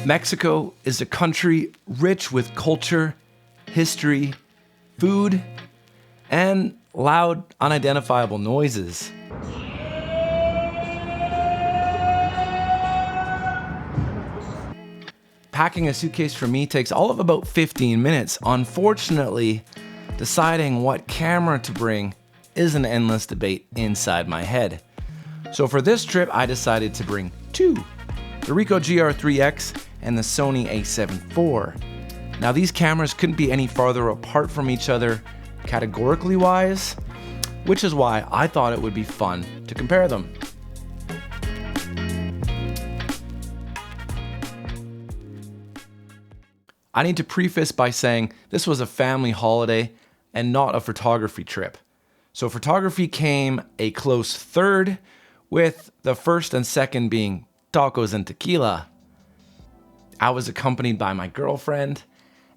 Mexico is a country rich with culture, history, food, and loud, unidentifiable noises. Packing a suitcase for me takes all of about 15 minutes. Unfortunately, deciding what camera to bring is an endless debate inside my head. So for this trip, I decided to bring two, the Ricoh GR IIIx and the Sony a7 IV. Now these cameras couldn't be any farther apart from each other categorically wise, which is why I thought it would be fun to compare them. I need to preface by saying this was a family holiday and not a photography trip. So photography came a close third, with the first and second being tacos and tequila. I was accompanied by my girlfriend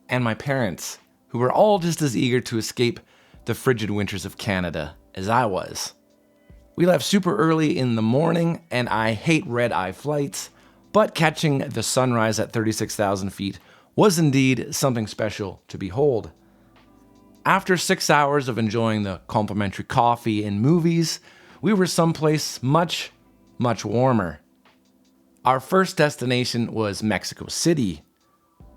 and my parents, who were all just as eager to escape the frigid winters of Canada as I was. We left super early in the morning, and I hate red-eye flights, but catching the sunrise at 36,000 feet was indeed something special to behold. After 6 hours of enjoying the complimentary coffee and movies, we were someplace much, much warmer. Our first destination was Mexico City.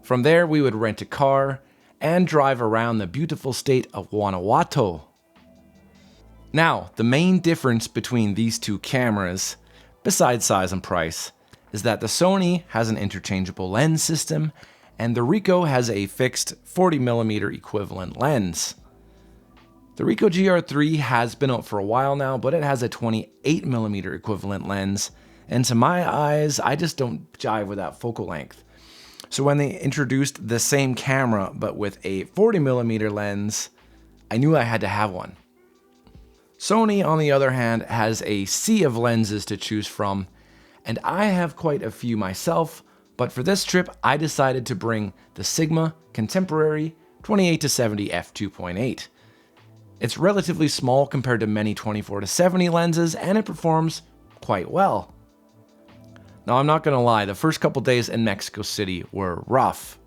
From there, we would rent a car and drive around the beautiful state of Guanajuato. Now, the main difference between these two cameras, besides size and price, is that the Sony has an interchangeable lens system and the Ricoh has a fixed 40mm equivalent lens. The Ricoh GR III has been out for a while now, but it has a 28mm equivalent lens, and to my eyes, I just don't jive with that focal length. So when they introduced the same camera, but with a 40mm lens, I knew I had to have one. Sony, on the other hand, has a sea of lenses to choose from, and I have quite a few myself, but for this trip, I decided to bring the Sigma Contemporary 28-70 f2.8. It's relatively small compared to many 24-70 lenses, and it performs quite well. Now, I'm not gonna lie, the first couple days in Mexico City were rough.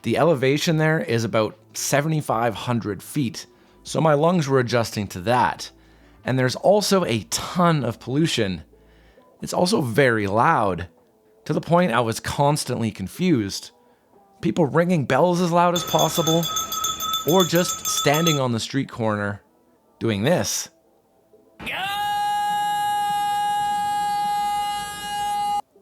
The elevation there is about 7,500 feet, so my lungs were adjusting to that. And there's also a ton of pollution. It's also very loud, to the point I was constantly confused. People ringing bells as loud as possible, or just standing on the street corner doing this.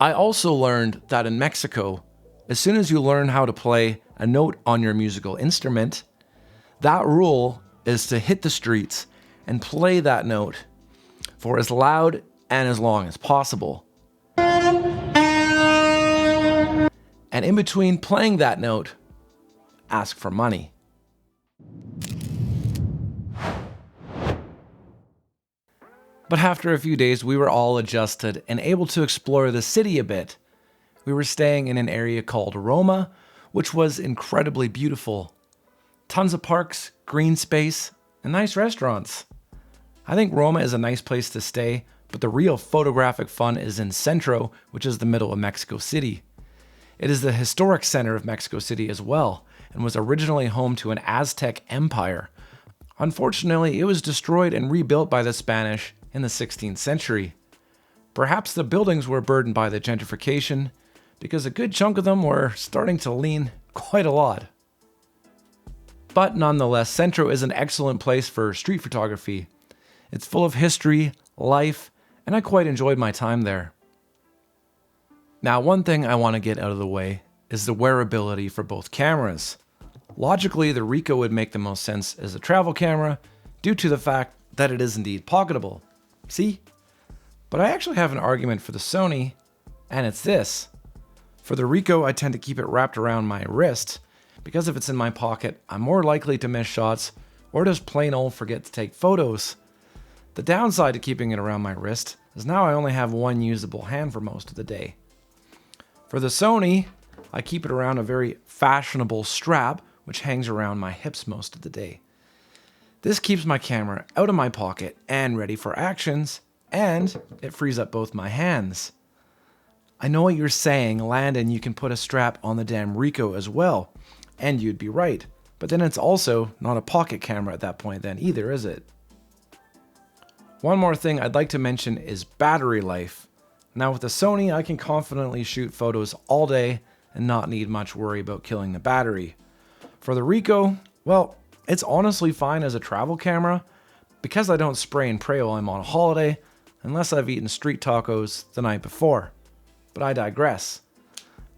I also learned that in Mexico, as soon as you learn how to play a note on your musical instrument, that rule is to hit the streets and play that note for as loud and as long as possible. And in between playing that note, ask for money. But after a few days, we were all adjusted and able to explore the city a bit. We were staying in an area called Roma, which was incredibly beautiful. Tons of parks, green space, and nice restaurants. I think Roma is a nice place to stay, but the real photographic fun is in Centro, which is the middle of Mexico City. It is the historic center of Mexico City as well, and was originally home to an Aztec empire. Unfortunately, it was destroyed and rebuilt by the Spanish in the 16th century. Perhaps the buildings were burdened by the gentrification, because a good chunk of them were starting to lean quite a lot. But nonetheless, Centro is an excellent place for street photography. It's full of history, life, and I quite enjoyed my time there. Now, one thing I want to get out of the way is the wearability for both cameras. Logically, the Ricoh would make the most sense as a travel camera due to the fact that it is indeed pocketable. See? But I actually have an argument for the Sony, and it's this. For the Ricoh, I tend to keep it wrapped around my wrist, because if it's in my pocket, I'm more likely to miss shots or just plain old forget to take photos. The downside to keeping it around my wrist is now I only have one usable hand for most of the day. For the Sony, I keep it around a very fashionable strap, which hangs around my hips most of the day. This keeps my camera out of my pocket and ready for actions, and it frees up both my hands. I know what you're saying, Landon, you can put a strap on the damn Ricoh as well. And you'd be right. But then it's also not a pocket camera at that point then either, is it? One more thing I'd like to mention is battery life. Now with the Sony, I can confidently shoot photos all day and not need much worry about killing the battery. For the Ricoh, well, it's honestly fine as a travel camera because I don't spray and pray while I'm on a holiday unless I've eaten street tacos the night before. But I digress.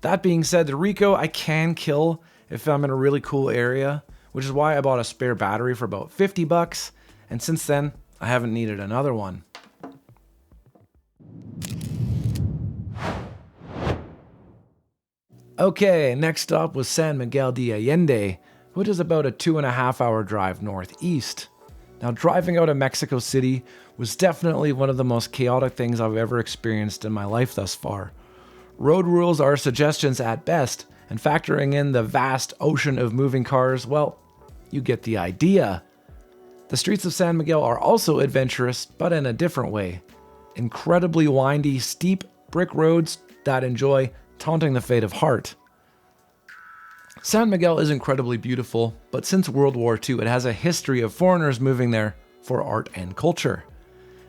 That being said, the Ricoh I can kill if I'm in a really cool area, which is why I bought a spare battery for about $50, and since then, I haven't needed another one. Okay, next stop was San Miguel de Allende, which is about a 2.5 hour drive northeast. Now, driving out of Mexico City was definitely one of the most chaotic things I've ever experienced in my life thus far. Road rules are suggestions at best, and factoring in the vast ocean of moving cars, well, you get the idea. The streets of San Miguel are also adventurous, but in a different way. Incredibly windy, steep brick roads that enjoy taunting the fate of heart. San Miguel is incredibly beautiful, but since World War II, it has a history of foreigners moving there for art and culture.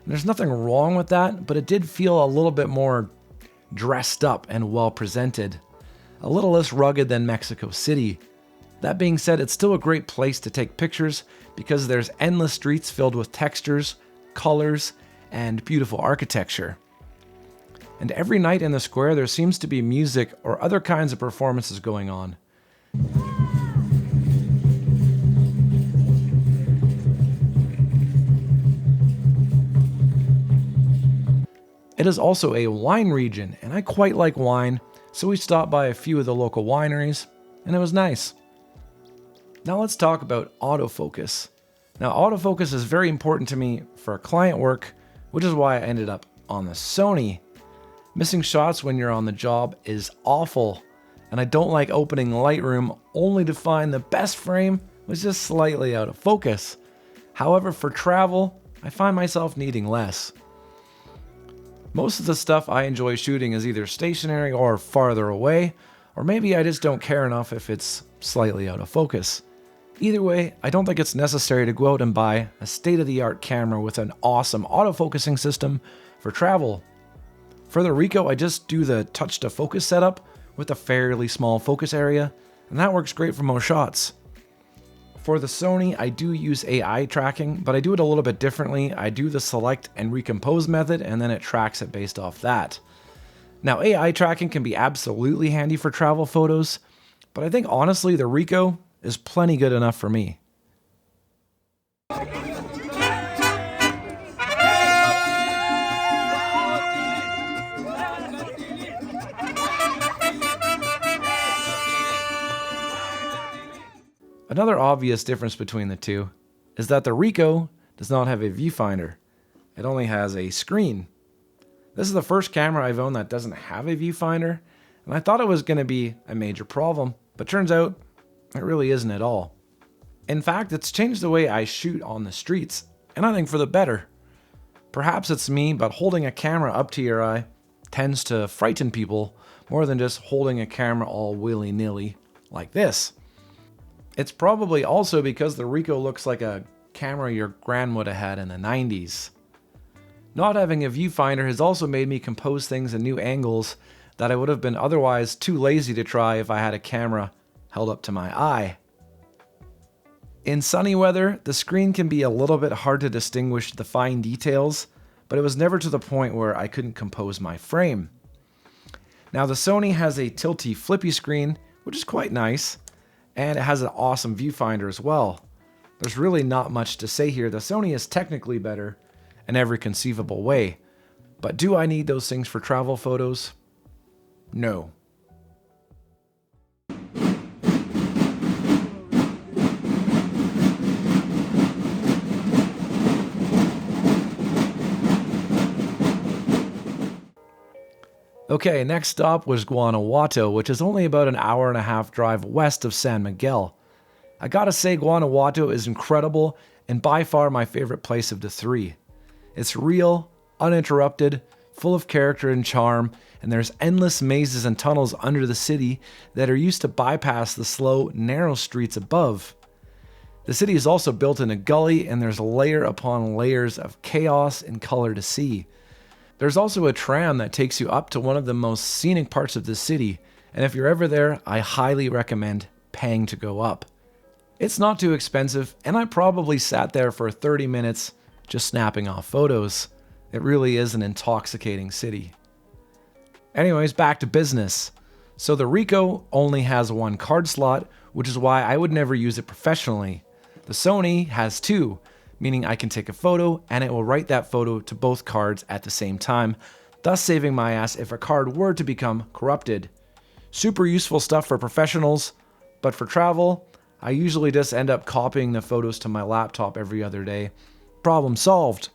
And there's nothing wrong with that, but it did feel a little bit more dressed up and well presented. A little less rugged than Mexico City. That being said, it's still a great place to take pictures because there's endless streets filled with textures, colors, and beautiful architecture. And every night in the square there seems to be music or other kinds of performances going on. It is also a wine region, and I quite like wine, so we stopped by a few of the local wineries, and it was nice. Now let's talk about autofocus. Now autofocus is very important to me for client work, which is why I ended up on the Sony. Missing shots when you're on the job is awful, and I don't like opening Lightroom only to find the best frame was just slightly out of focus. However, for travel, I find myself needing less. Most of the stuff I enjoy shooting is either stationary or farther away, or maybe I just don't care enough if it's slightly out of focus. Either way, I don't think it's necessary to go out and buy a state-of-the-art camera with an awesome autofocusing system for travel. For the Ricoh, I just do the touch-to-focus setup with a fairly small focus area, and that works great for most shots. For the Sony, I do use AI tracking, but I do it a little bit differently. I do the select and recompose method, and then it tracks it based off that. Now, AI tracking can be absolutely handy for travel photos, but I think honestly the Ricoh is plenty good enough for me. Another obvious difference between the two is that the Ricoh does not have a viewfinder. It only has a screen. This is the first camera I've owned that doesn't have a viewfinder, and I thought it was going to be a major problem, but turns out it really isn't at all. In fact, it's changed the way I shoot on the streets, and I think for the better. Perhaps it's me, but holding a camera up to your eye tends to frighten people more than just holding a camera all willy-nilly like this. It's probably also because the Ricoh looks like a camera your gran would have had in the 90s. Not having a viewfinder has also made me compose things in new angles that I would have been otherwise too lazy to try if I had a camera held up to my eye. In sunny weather, the screen can be a little bit hard to distinguish the fine details, but it was never to the point where I couldn't compose my frame. Now the Sony has a tilty flippy screen, which is quite nice, and it has an awesome viewfinder as well. There's really not much to say here. The Sony is technically better in every conceivable way. But do I need those things for travel photos? No. Okay, next stop was Guanajuato, which is only about an hour-and-a-half drive west of San Miguel. I gotta say, Guanajuato is incredible and by far my favorite place of the three. It's real, uninterrupted, full of character and charm, and there's endless mazes and tunnels under the city that are used to bypass the slow, narrow streets above. The city is also built in a gully, and there's layer upon layers of chaos and color to see. There's also a tram that takes you up to one of the most scenic parts of the city, and if you're ever there, I highly recommend paying to go up. It's not too expensive, and I probably sat there for 30 minutes just snapping off photos. It really is an intoxicating city. Anyways, back to business. So the Ricoh only has one card slot, which is why I would never use it professionally. The Sony has two, meaning I can take a photo and it will write that photo to both cards at the same time, thus saving my ass if a card were to become corrupted. Super useful stuff for professionals, but for travel, I usually just end up copying the photos to my laptop every other day. Problem solved.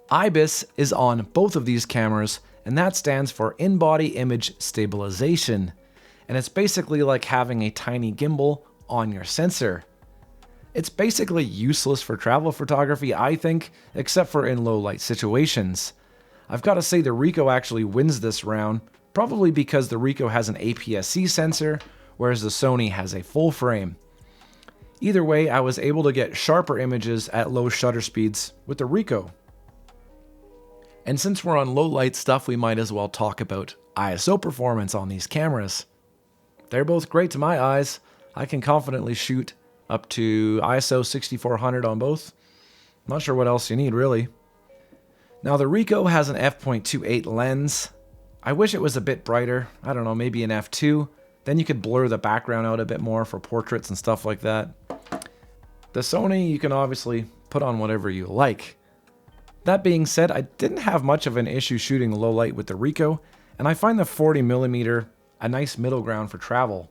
IBIS is on both of these cameras, and that stands for In-Body Image Stabilization. And it's basically like having a tiny gimbal on your sensor. It's basically useless for travel photography, I think, except for in low light situations. I've got to say the Ricoh actually wins this round, probably because the Ricoh has an APS-C sensor, whereas the Sony has a full frame. Either way, I was able to get sharper images at low shutter speeds with the Ricoh. And since we're on low light stuff, we might as well talk about ISO performance on these cameras. They're both great to my eyes. I can confidently shoot up to ISO 6400 on both. Not sure what else you need really. Now the Ricoh has an f.28 lens. I wish it was a bit brighter. I don't know, maybe an f2. Then you could blur the background out a bit more for portraits and stuff like that. The Sony, you can obviously put on whatever you like. That being said, I didn't have much of an issue shooting low light with the Ricoh, and I find the 40mm a nice middle ground for travel.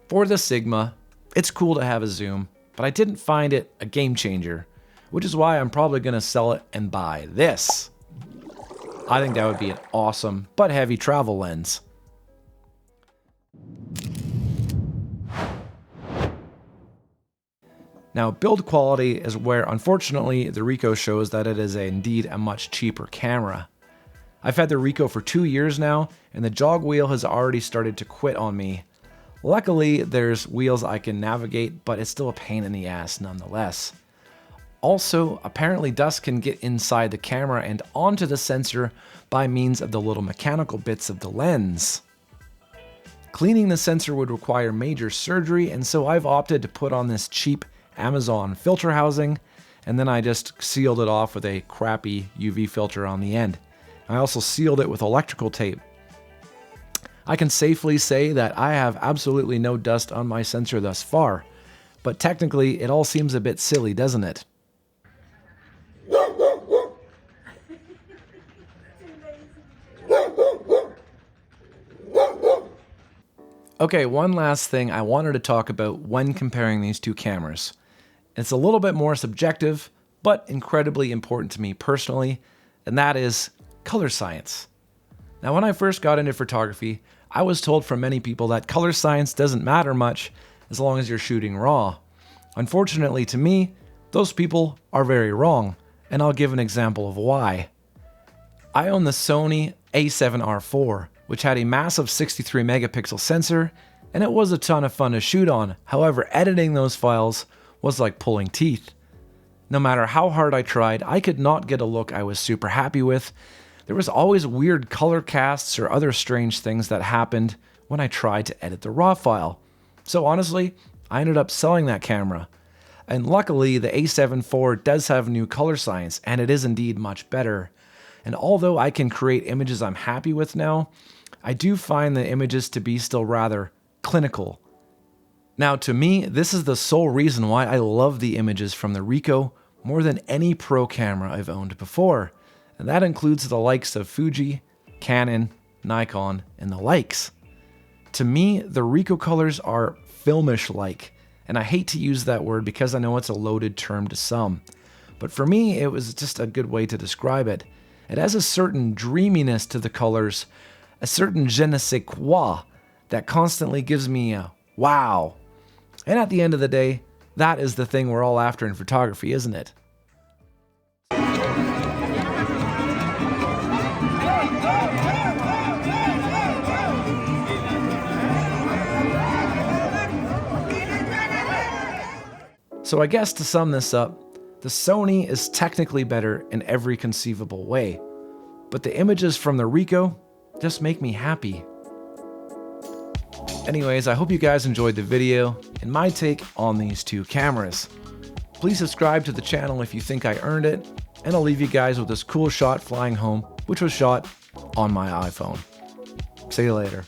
For the Sigma, it's cool to have a zoom, but I didn't find it a game changer, which is why I'm probably going to sell it and buy this. I think that would be an awesome but heavy travel lens. Now, build quality is where, unfortunately, the Ricoh shows that it is indeed a much cheaper camera. I've had the Ricoh for 2 years now, and the jog wheel has already started to quit on me. Luckily, there's wheels I can navigate, but it's still a pain in the ass nonetheless. Also, apparently dust can get inside the camera and onto the sensor by means of the little mechanical bits of the lens. Cleaning the sensor would require major surgery, and so I've opted to put on this cheap Amazon filter housing, and then I just sealed it off with a crappy UV filter on the end. I also sealed it with electrical tape. I can safely say that I have absolutely no dust on my sensor thus far, but technically it all seems a bit silly, doesn't it? Okay, one last thing I wanted to talk about when comparing these two cameras. It's a little bit more subjective, but incredibly important to me personally, and that is color science. Now, when I first got into photography, I was told from many people that color science doesn't matter much as long as you're shooting raw. Unfortunately to me, those people are very wrong, and I'll give an example of why. I own the Sony a7R IV, which had a massive 63 megapixel sensor, and it was a ton of fun to shoot on. However, editing those files was like pulling teeth. No matter how hard I tried, I could not get a look I was super happy with. There was always weird color casts or other strange things that happened when I tried to edit the raw file. So honestly, I ended up selling that camera. And luckily, the A7 IV does have new color science, and it is indeed much better. And although I can create images I'm happy with now, I do find the images to be still rather clinical. Now, to me, this is the sole reason why I love the images from the Ricoh more than any pro camera I've owned before. And that includes the likes of Fuji, Canon, Nikon, and the likes. To me, the Ricoh colors are filmish-like, and I hate to use that word because I know it's a loaded term to some. But for me, it was just a good way to describe it. It has a certain dreaminess to the colors, a certain je ne sais quoi that constantly gives me a wow. And at the end of the day, that is the thing we're all after in photography, isn't it? So I guess to sum this up, the Sony is technically better in every conceivable way, but the images from the Ricoh just make me happy. Anyways, I hope you guys enjoyed the video and my take on these two cameras. Please subscribe to the channel if you think I earned it, and I'll leave you guys with this cool shot flying home, which was shot on my iPhone. See you later.